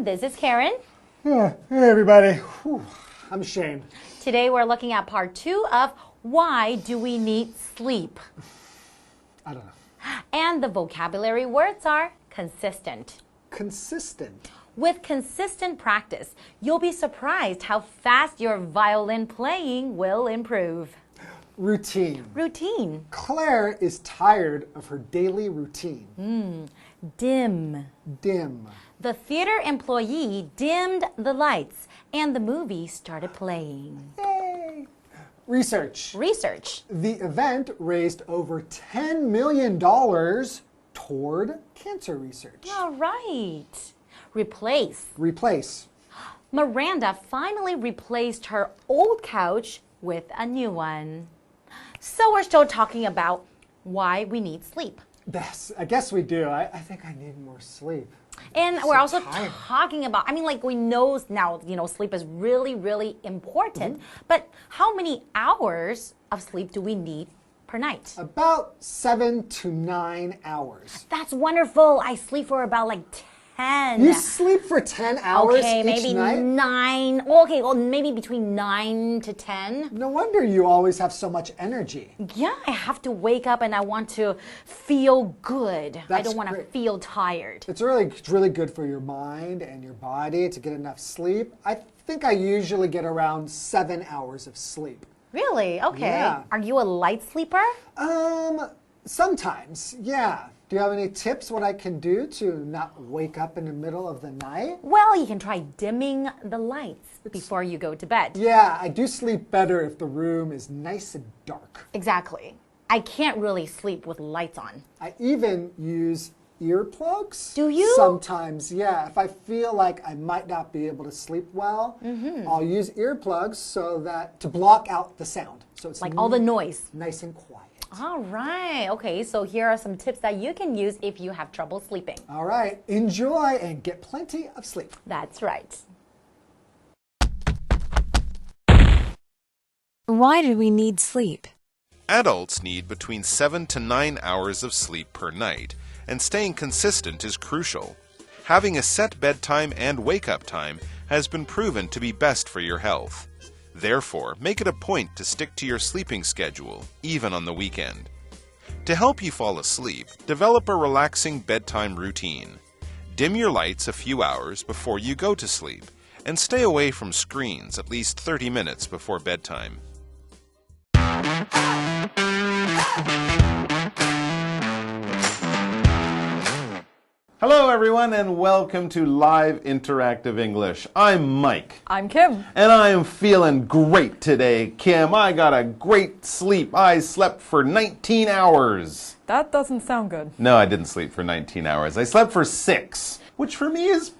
this is Karen. Hey everybody. Whew, I'm ashamed. Today we're looking at part 2 of Why Do We Need Sleep? I don't know. And the vocabulary words are consistent. Consistent. With consistent practice, you'll be surprised how fast your violin playing will improve. Routine. Routine. Claire is tired of her daily routine. Dim. Dim. The theater employee dimmed the lights and the movie started playing. Yay. Research. Research. The event raised over $10 million toward cancer research. All right. Replace. Replace. Miranda finally replaced her old couch with a new one. So we're still talking about why we need sleep. Yes, I guess we do. I think I need more sleep. And I'm we're so also tired. talking about, we know now, sleep is really, really important. But how many hours of sleep do we need per night? About 7 to 9 hours. That's wonderful. I sleep for about 10. You sleep for 10 hours Okay, each maybe night? 9. Okay, well, maybe between 9 to 10. No wonder you always have so much energy. Yeah, I have to wake up and I want to feel good. I That's don't want to great. feel tired. It's really good for your mind and your body to get enough sleep. I think I usually get around 7 hours of sleep. Really? Okay. Yeah. Are you a light sleeper? Sometimes, yeah. Do you have any tips what I can do to not wake up in the middle of the night? Well, you can try dimming the lights before you go to bed. Yeah, I do sleep better if the room is nice and dark. Exactly. I can't really sleep with lights on. I even use earplugs. Do you? Sometimes, yeah. If I feel like I might not be able to sleep well, I'll use earplugs so that to block out the sound. So it's Like all the noise. nice and quiet. All right. Okay, so here are some tips that you can use if you have trouble sleeping. All right, enjoy and get plenty of sleep. That's right. Why do we need sleep? Adults need between 7 to 9 hours of sleep per night, and staying consistent is crucial. Having a set bedtime and wake-up time has been proven to be best for your health. Therefore, make it a point to stick to your sleeping schedule, even on the weekend. To help you fall asleep, develop a relaxing bedtime routine. Dim your lights a few hours before you go to sleep, and stay away from screens at least 30 minutes before bedtime. Hello everyone and welcome to Live Interactive English. I'm Mike. I'm Kim. And I am feeling great today, Kim. I got a great sleep. I slept for 19 hours. That doesn't sound good. No, I didn't sleep for 19 hours. I slept for 6, which for me is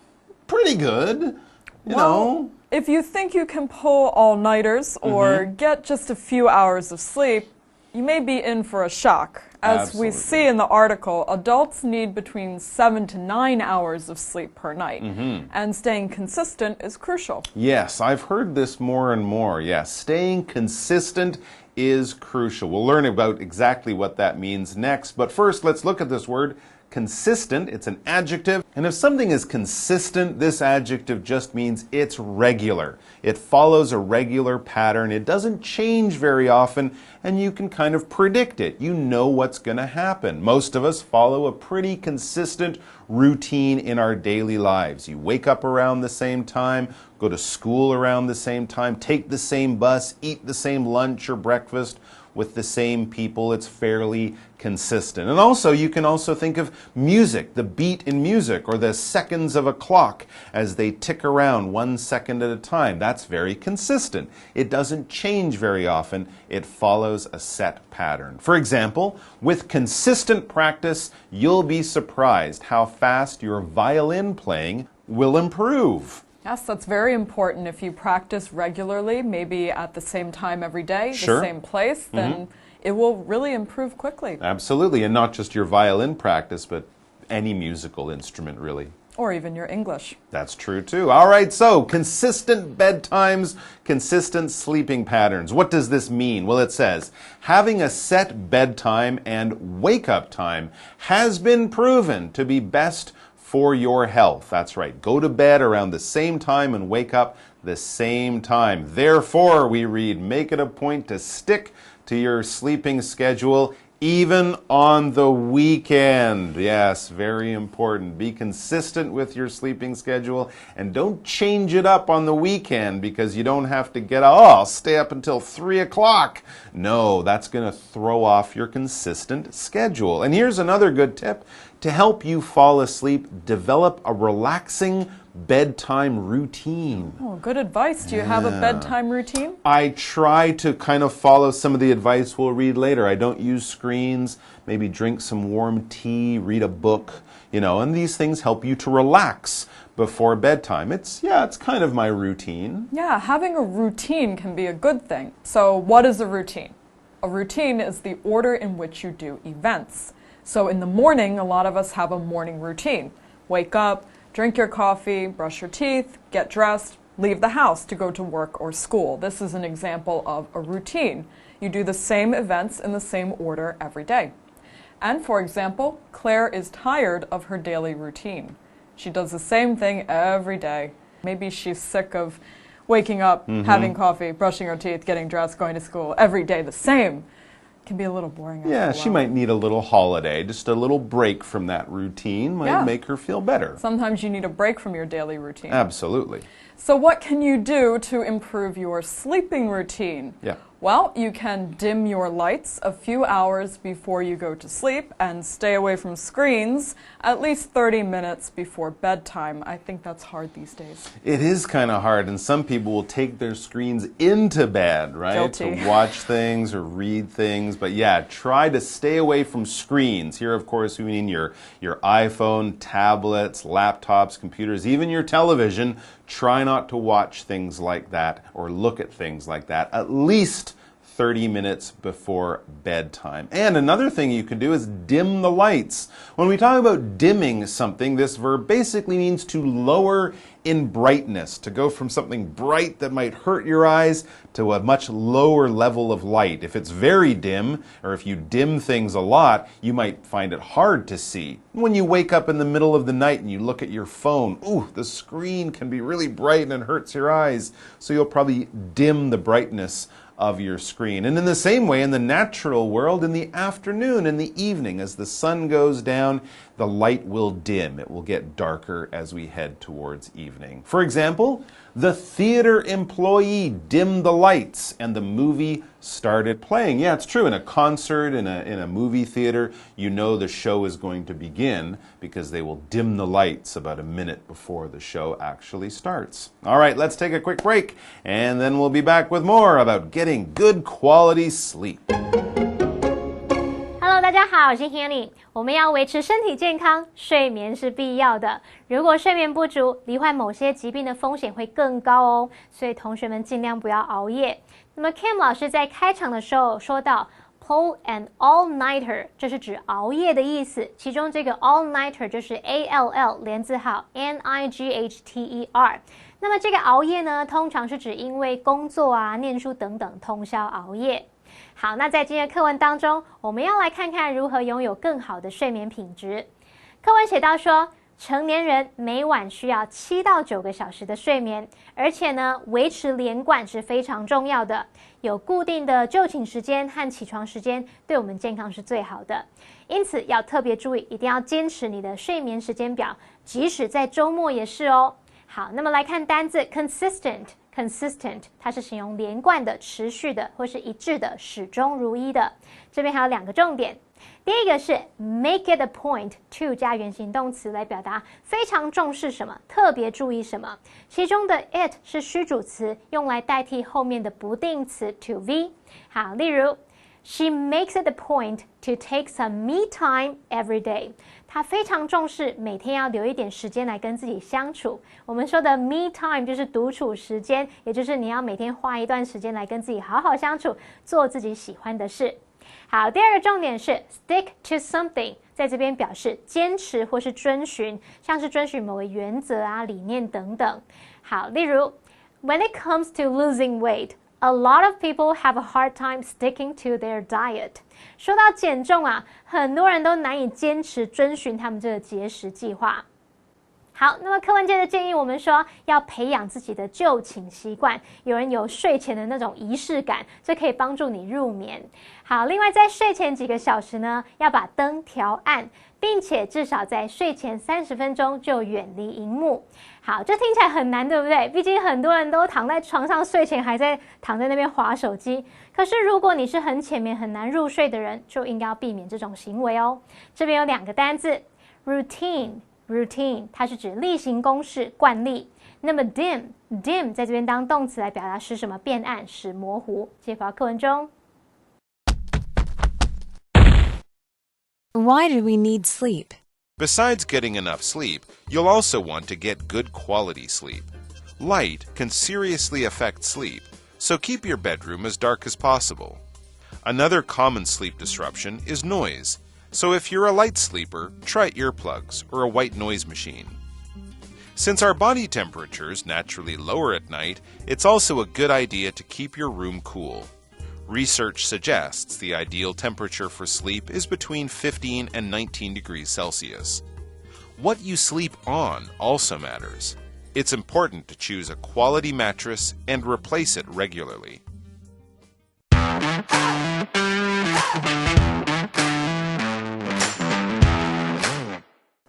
pretty good. You know. If you think you can pull all-nighters or get just a few hours of sleep, you may be in for a shock. As we see in the article, adults need between 7 to 9 hours of sleep per night, and staying consistent is crucial. Yes, I've heard this more and more. Yes, staying consistent is crucial. We'll learn about exactly what that means next, but first let's look at this word consistent. It's an adjective, and if something is consistent, this adjective just means it's regular. It follows a regular pattern. It doesn't change very often, and you can kind of predict it. You know what's going to happen. Most of us follow a pretty consistent routine in our daily lives. You wake up around the same time, go to school around the same time, take the same bus, eat the same lunch or breakfast with the same people. It's fairly consistent. And also, you can also think of music, the beat in music, or the seconds of a clock as they tick around 1 second at a time. That's very consistent. It doesn't change very often. It follows a set pattern. For example, with consistent practice, you'll be surprised how fast your violin playing will improve. Yes, that's very important. If you practice regularly, maybe at the same time every day, Sure. the same place, then it will really improve quickly. Absolutely, and not just your violin practice, but any musical instrument, really. Or even your English. That's true, too. All right, so consistent bedtimes, consistent sleeping patterns. What does this mean? Well, it says, having a set bedtime and wake-up time has been proven to be best for your health. That's right. Go to bed around the same time and wake up the same time. Therefore, we read, make it a point to stick to your sleeping schedule even on the weekend. Yes, very important. Be consistent with your sleeping schedule and don't change it up on the weekend because you don't have to get, I'll stay up until 3 o'clock. No, that's going to throw off your consistent schedule. And here's another good tip. To help you fall asleep, develop a relaxing bedtime routine. Oh, good advice. Do you have a bedtime routine? I try to kind of follow some of the advice we'll read later. I don't use screens, maybe drink some warm tea, read a book, and these things help you to relax before bedtime. It's kind of my routine. Yeah, having a routine can be a good thing. So what is a routine? A routine is the order in which you do events. So in the morning, a lot of us have a morning routine. Wake up, drink your coffee, brush your teeth, get dressed, leave the house to go to work or school. This is an example of a routine. You do the same events in the same order every day. And for example, Claire is tired of her daily routine. She does the same thing every day. Maybe she's sick of waking up, having coffee, brushing her teeth, getting dressed, going to school every day the same. Can be a little boring. Yeah, she might need a little holiday, just a little break from that routine might make her feel better. Sometimes you need a break from your daily routine. Absolutely. So what can you do to improve your sleeping routine? Yeah. Well, you can dim your lights a few hours before you go to sleep and stay away from screens at least 30 minutes before bedtime. I think that's hard these days. It is kind of hard, and some people will take their screens into bed, right? Guilty. To watch things or read things. But yeah, try to stay away from screens. Here, of course, we mean your iPhone, tablets, laptops, computers, even your television. Try not to watch things like that or look at things like that at least 30 minutes before bedtime. And another thing you can do is dim the lights. When we talk about dimming something, this verb basically means to lower in brightness, to go from something bright that might hurt your eyes to a much lower level of light. If it's very dim, or if you dim things a lot, you might find it hard to see. When you wake up in the middle of the night and you look at your phone, the screen can be really bright and hurts your eyes. So you'll probably dim the brightness of your screen. And in the same way, in the natural world, in the afternoon, in the evening, as the sun goes down, the light will dim. It will get darker as we head towards evening. For example, the theater employee dimmed the lights and the movie started playing. Yeah, it's true. In a concert, in a movie theater, you know the show is going to begin because they will dim the lights about a minute before the show actually starts. All right, let's take a quick break and then we'll be back with more about getting good quality sleep. Hello， 大家好，我是 Hanny。我们要维持身体健康，睡眠是必要的。如果睡眠不足，罹患某些疾病的风险会更高哦。所以同学们尽量不要熬夜。那么 Kim 老师在开场的时候说到 pull an all-nighter， 这是指熬夜的意思。其中这个 all-nighter 就是 ALL 连字号 NIGHTER。那么这个熬夜呢，通常是指因为工作啊、念书等等通宵熬夜。好，那在今天的课文当中，我们要来看看如何拥有更好的睡眠品质。课文写到说，成年人每晚需要7到9个小时的睡眠，而且呢，维持连贯是非常重要的。有固定的就寝时间和起床时间，对我们健康是最好的。因此要特别注意，一定要坚持你的睡眠时间表，即使在周末也是哦。好，那么来看单字 consistent， 它是形容连贯的、持续的或是一致的、始终如一的。这边还有2个重点，第一个是 make it a point to 加原形动词来表达非常重视什么，特别注意什么。其中的 it 是虚主词，用来代替后面的不定词 to be。好，例如 She makes it a point to take some me time every day. 她非常重视每天要留一点时间来跟自己相处。我们说的 me time 就是独处时间，也就是你要每天花一段时间来跟自己好好相处，做自己喜欢的事。好，第2个重点是 stick to something， 在这边表示坚持或是遵循，像是遵循某个原则啊、理念等等。好，例如 When it comes to losing weight,A lot of people have a hard time sticking to their diet. 说到减重啊，很多人都难以坚持遵循他们这个节食计划。好，那么课文接着建议我们说，要培养自己的就寝习惯。有人有睡前的那种仪式感，这可以帮助你入眠。好，另外在睡前几个小时呢，要把灯调暗，并且至少在睡前30分钟就远离荧幕。好，这听起来很难，对不对？毕竟很多人都躺在床上睡前还在躺在那边滑手机。可是如果你是很浅眠很难入睡的人，就应该要避免这种行为哦。这边有2个单字 ，routine 它是指例行公事惯例。那么 dim 在这边当动词来表达使什么变暗使模糊。接回到课文中。Why do we need sleep? Besides getting enough sleep, you'll also want to get good quality sleep. Light can seriously affect sleep, so keep your bedroom as dark as possible. Another common sleep disruption is noise, so if you're a light sleeper, try earplugs or a white noise machine. Since our body temperatures naturally lower at night, it's also a good idea to keep your room cool. Research suggests the ideal temperature for sleep is between 15 and 19 degrees Celsius. What you sleep on also matters. It's important to choose a quality mattress and replace it regularly.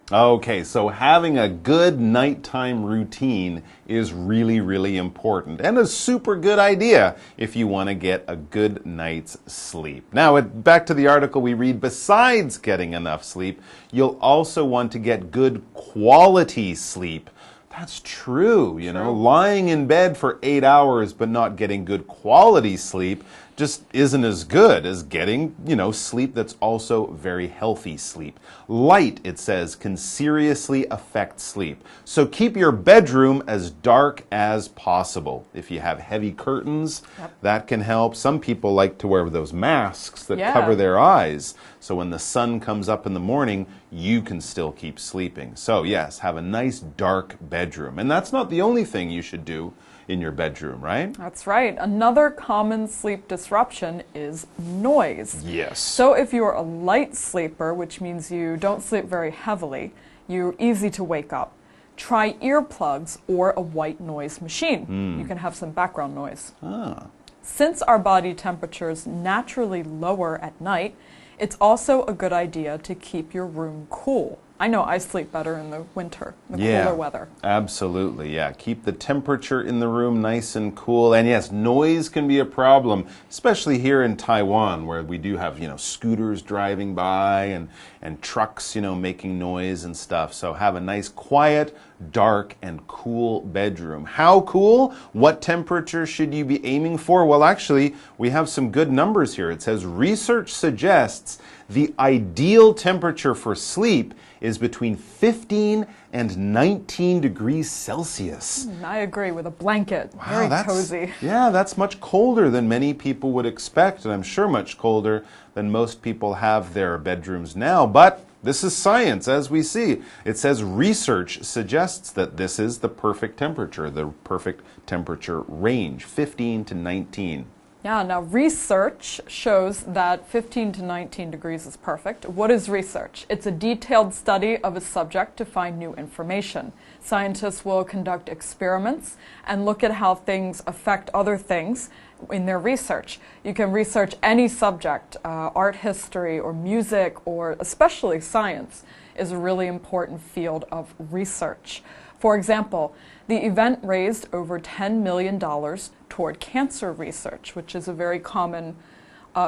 Okay, so having a good nighttime routine is really, really important and a super good idea if you want to get a good night's sleep. Now, back to the article we read, besides getting enough sleep, you'll also want to get good quality sleep. That's true, you know, lying in bed for 8 hours but not getting good quality sleep just isn't as good as getting, sleep that's also very healthy sleep. Light, it says, can seriously affect sleep. So keep your bedroom as dark as possible. If you have heavy curtains, that can help. Some people like to wear those masks that cover their eyes. So when the sun comes up in the morning, you can still keep sleeping. So yes, have a nice dark bedroom. And that's not the only thing you should do in your bedroom, right? That's right. Another common sleep disruption is noise. Yes. So if you're a light sleeper, which means you don't sleep very heavily, you're easy to wake up, try earplugs or a white noise machine. You can have some background noise. Since our body temperatures naturally lower at night, it's also a good idea to keep your room cool. I know I sleep better in the winter, the cooler weather. Absolutely, yeah. Keep the temperature in the room nice and cool. And yes, noise can be a problem, especially here in Taiwan, where we do have, scooters driving by and trucks, making noise and stuff. So have a nice, quiet, dark, and cool bedroom. How cool? What temperature should you be aiming for? Well, actually, we have some good numbers here. It says research suggests the ideal temperature for sleep is between 15 and 19 degrees Celsius. I agree, with a blanket. Very cozy. Yeah, that's much colder than many people would expect, and I'm sure much colder than most people have their bedrooms now. But this is science, as we see. It says research suggests that this is the perfect temperature range, 15 to 19. Yeah, now research shows that 15 to 19 degrees is perfect. What is research? It's a detailed study of a subject to find new information. Scientists will conduct experiments and look at how things affect other things in their research. You can research any subject, art history or music, or especially science is a really important field of research. For example, the event raised over $10 million toward cancer research, which is a very common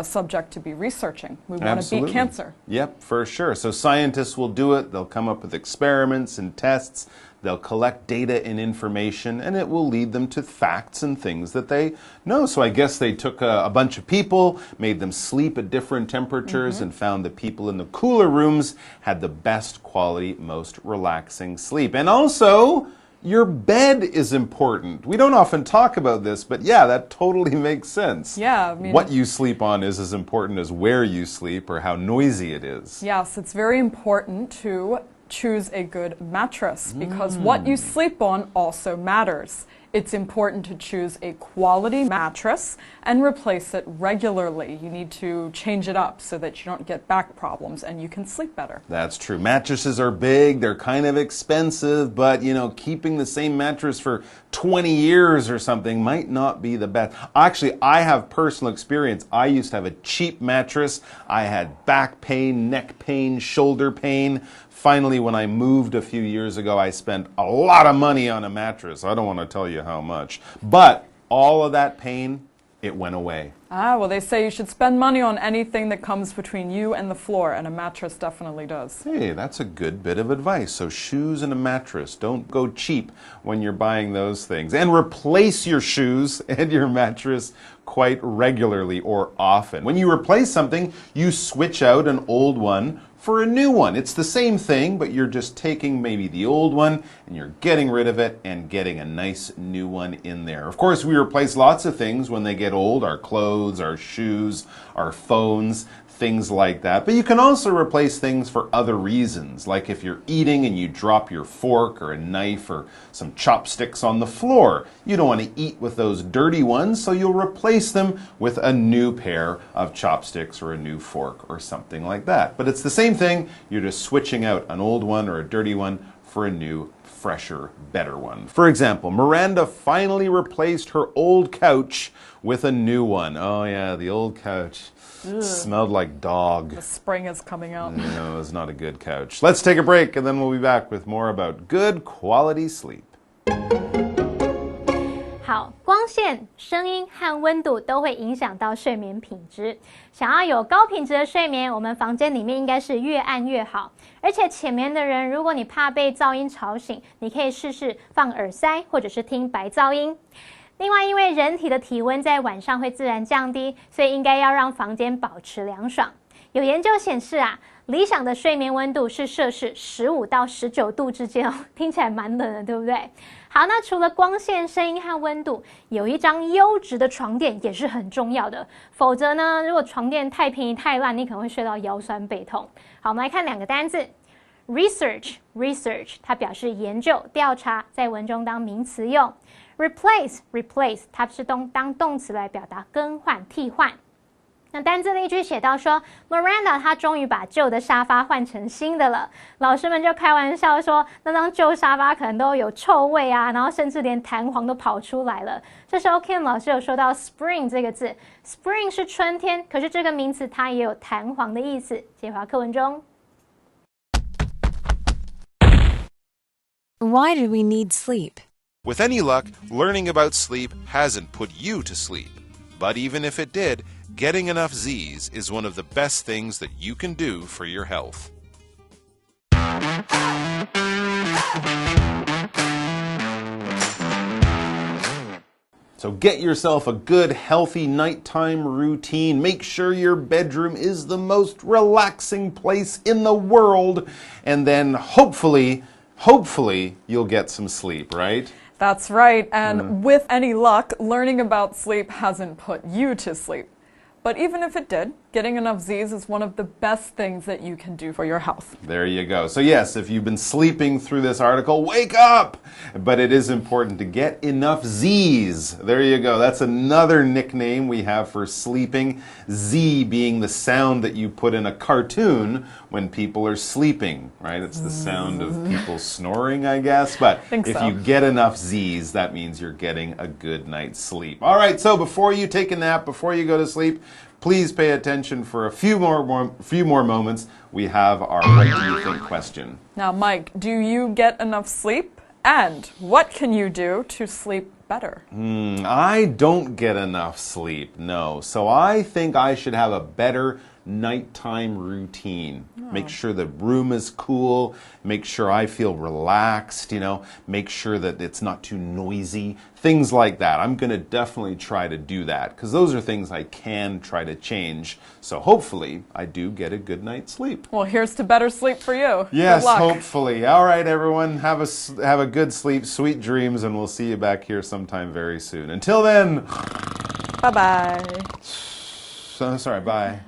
subject to be researching. We want to beat cancer. Yep, for sure. So scientists will do it. They'll come up with experiments and tests. They'll collect data and information, and it will lead them to facts and things that they know. So I guess they took a bunch of people, made them sleep at different temperatures, and found the people in the cooler rooms had the best quality, most relaxing sleep. And also, your bed is important. We don't often talk about this, but yeah, that totally makes sense. Yeah, I mean, what you sleep on is as important as where you sleep or how noisy it is. Yes, it's very important to choose a good mattress because what you sleep on also matters. It's important to choose a quality mattress and replace it regularly. You need to change it up so that you don't get back problems and you can sleep better. That's true. Mattresses are big, they're kind of expensive, but keeping the same mattress for 20 years or something might not be the best. Actually, I have personal experience. I used to have a cheap mattress. I had back pain, neck pain, shoulder pain. Finally, when I moved a few years ago, I spent a lot of money on a mattress. I don't want to tell you how much. But all of that pain, it went away. Well, they say you should spend money on anything that comes between you and the floor, and a mattress definitely does. Hey, that's a good bit of advice. So shoes and a mattress. Don't go cheap when you're buying those things. And replace your shoes and your mattress quite regularly or often. When you replace something, you switch out an old one for a new one. It's the same thing, but you're just taking maybe the old one and you're getting rid of it and getting a nice new one in there. Of course, we replace lots of things when they get old, our clothes, our shoes, our phones, things like that. But you can also replace things for other reasons, like if you're eating and you drop your fork or a knife or some chopsticks on the floor. You don't want to eat with those dirty ones, so you'll replace them with a new pair of chopsticks or a new fork or something like that. But it's the same thing. You're just switching out an old one or a dirty one for a new, fresher, better one. For example, Miranda finally replaced her old couch with a new one. Oh yeah, the old couch. Smelled like dog. The spring is coming out. No, it's not a good couch. Let's take a break and then we'll be back with more about good quality sleep. 好，光线、声音和温度都会影响到睡眠品质。想要有高品质的睡眠，我们房间里面应该是越暗越好。而且浅眠的人，如果你怕被噪音吵醒，你可以试试放耳塞或者是听白噪音。另外，因为人体的体温在晚上会自然降低，所以应该要让房间保持凉爽。有研究显示啊，理想的睡眠温度是摄氏15到19度之间哦，听起来蛮冷的，对不对？好，那除了光线、声音和温度，有一张优质的床垫也是很重要的。否则呢，如果床垫太便宜、太烂，你可能会睡到腰酸背痛。好，我们来看两个单字。Research， 它表示研究、调查，在文中当名词用。Replace， 它是当动词来表达更换、替换。那单字例句写到说 ，Miranda 她终于把旧的沙发换成新的了。老师们就开玩笑说，那张旧沙发可能都有臭味啊，然后甚至连弹簧都跑出来了。这时候 Kim 老师有说到 spring 这个字 ，spring 是春天，可是这个名词它也有弹簧的意思。接回课文中。Why do we need sleep? With any luck, learning about sleep hasn't put you to sleep. But even if it did, getting enough Z's is one of the best things that you can do for your health. So get yourself a good, healthy nighttime routine. Make sure your bedroom is the most relaxing place in the world. And then hopefully you'll get some sleep, right? That's right, and with any luck, learning about sleep hasn't put you to sleep. But even if it did, getting enough Z's is one of the best things that you can do for your health. There you go. So yes, if you've been sleeping through this article, wake up! But it is important to get enough Z's. There you go. That's another nickname we have for sleeping. Z being the sound that you put in a cartoon when people are sleeping, right? It's the sound of people snoring, I guess. But if you get enough Z's, that means you're getting a good night's sleep. All right, so before you take a nap, before you go to sleep, please pay attention for a few more moments. We have our What Do You Think question. Now, Mike, do you get enough sleep? And what can you do to sleep better? I don't get enough sleep, no. So I think I should have a better nighttime routine. Make sure the room is cool, make sure I feel relaxed, make sure that it's not too noisy, things like that. I'm going to definitely try to do that because those are things I can try to change. So hopefully I do get a good night's sleep. Well, here's to better sleep for you. Yes, good luck. Hopefully. All right, everyone, have a good sleep, sweet dreams, and we'll see you back here sometime very soon. Until then, bye-bye. Sorry, bye.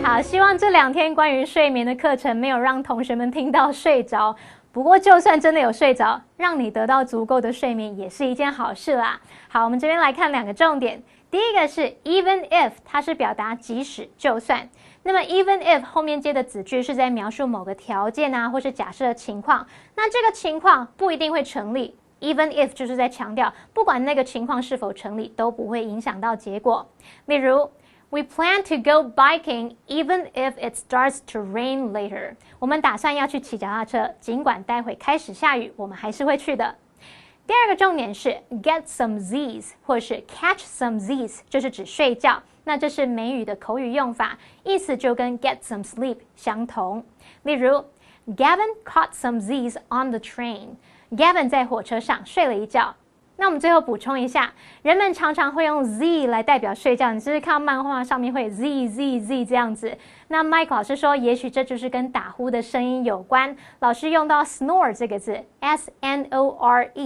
好，希望这2天关于睡眠的课程没有让同学们听到睡着。不不过就算真的有睡着，让你得到足够的睡眠也是一件好事啦。好，我们这边来看2个重点。第一个是 even if， 它是表达即使就算。那么 even if 后面接的子句是在描述某个条件啊，或是假设的情况。那这个情况不一定会成立。Even if 就是在强调，不管那个情况是否成立，都不会影响到结果。例如 We plan to go biking even if it starts to rain later. 我们打算要去骑脚踏车，尽管待会开始下雨，我们还是会去的。第2个重点是 get some Z's 或是 catch some Z's， 就是指睡觉。那这是美语的口语用法，意思就跟 get some sleep 相同。例如 Gavin caught some Z's on the train.Gavin 在火车上睡了一觉。那我们最后补充一下，人们常常会用 Z 来代表睡觉，你是不是看到漫画上面会有 Z 这样子？那 Mike 老师说，也许这就是跟打呼的声音有关。老师用到 snore 这个字 ，S-N-O-R-E，snore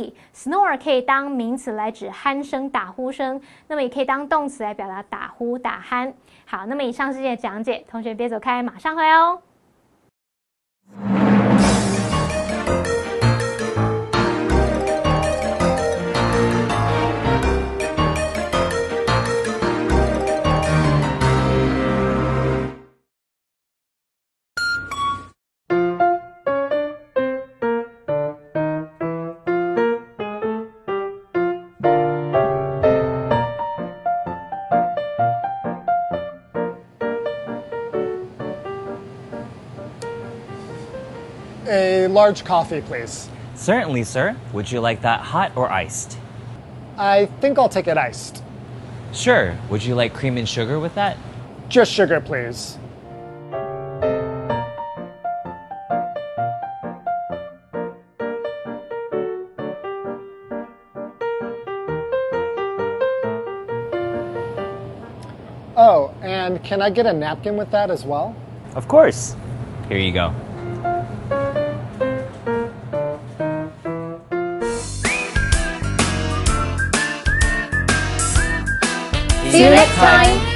可以当名词来指鼾声、打呼声，那么也可以当动词来表达打呼、打鼾。好，那么以上是这些讲解，同学别走开，马上回来哦。A large coffee, please. Certainly, sir. Would you like that hot or iced? I think I'll take it iced. Sure. Would you like cream and sugar with that? Just sugar, please. Oh, and can I get a napkin with that as well? Of course. Here you go. See you next time!